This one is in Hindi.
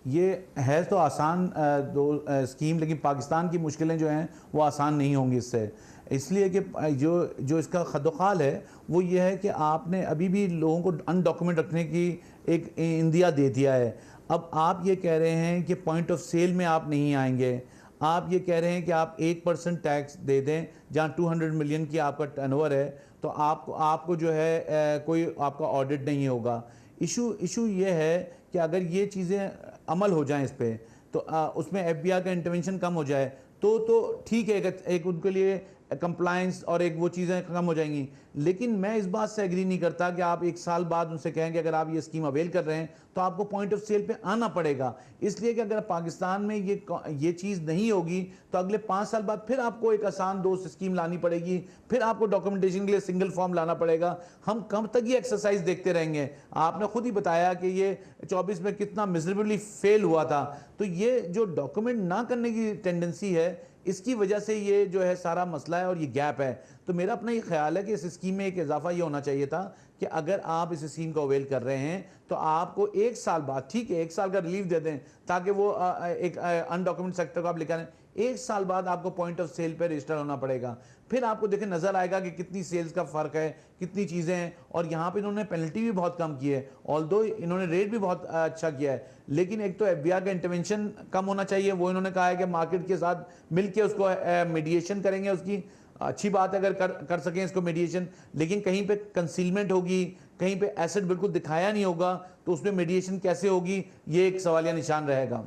ये है तो आसान स्कीम, लेकिन पाकिस्तान की मुश्किलें जो हैं वो आसान नहीं होंगी इससे। इसलिए कि जो जो इसका खदोखाल है वो ये है कि आपने अभी भी लोगों को अनडॉक्यूमेंट रखने की एक इंदिया दे दिया है। अब आप ये कह रहे हैं कि पॉइंट ऑफ सेल में आप नहीं आएंगे, आप ये कह रहे हैं कि आप 1% टैक्स दे दें जहाँ 200 मिलियन की आपका टर्नओवर है, तो आपको जो है कोई आपका ऑडिट नहीं होगा। इशू ये है कि अगर ये चीज़ें अमल हो जाएं इस पे, तो उसमें एफबीआई का इंटरवेंशन कम हो जाए तो ठीक है, एक उनके लिए कंप्लायंस और एक वो चीज़ें कम हो जाएंगी। लेकिन मैं इस बात से एग्री नहीं करता कि आप 1 साल बाद उनसे कहेंगे अगर आप ये स्कीम अवेल कर रहे हैं तो आपको पॉइंट ऑफ सेल पे आना पड़ेगा। इसलिए कि अगर पाकिस्तान में ये चीज़ नहीं होगी तो अगले 5 साल बाद फिर आपको एक आसान दोस्त स्कीम लानी पड़ेगी, फिर आपको डॉक्यूमेंटेशन के लिए सिंगल फॉर्म लाना पड़ेगा। हम कब तक ये एक्सरसाइज देखते रहेंगे? आपने खुद ही बताया कि ये 24 में कितना मिजरेबली फेल हुआ था। तो ये जो डॉक्यूमेंट ना करने की टेंडेंसी है, इसकी वजह से ये जो है सारा मसला है और ये गैप है। तो मेरा अपना ये ख्याल है कि इस स्कीम में एक इजाफा ये होना चाहिए था कि अगर आप इस स्कीम को अवेल कर रहे हैं तो आपको 1 साल बाद, ठीक है 1 साल का रिलीफ दे दें ताकि वो एक अनडॉक्यूमेंट सेक्टर को आप लिखा दें। 1 साल बाद आपको पॉइंट ऑफ सेल पे रजिस्टर होना पड़ेगा। फिर आपको देखें नजर आएगा कि कितनी सेल्स का फर्क है, कितनी चीजें हैं। और यहाँ पे इन्होंने पेनल्टी भी बहुत कम की है, ऑल्दो इन्होंने रेट भी बहुत अच्छा किया है। लेकिन एक तो एफबीआई का इंटरवेंशन कम होना चाहिए, वो इन्होंने कहा है कि मार्केट के साथ मिलकर उसको मीडिएशन करेंगे। उसकी अच्छी बात है अगर कर सकें इसको मीडिएशन, लेकिन कहीं पे कंसीलमेंट होगी, कहीं पे एसेट बिल्कुल दिखाया नहीं होगा, तो उसमें मीडिएशन कैसे होगी, ये एक सवालिया निशान रहेगा।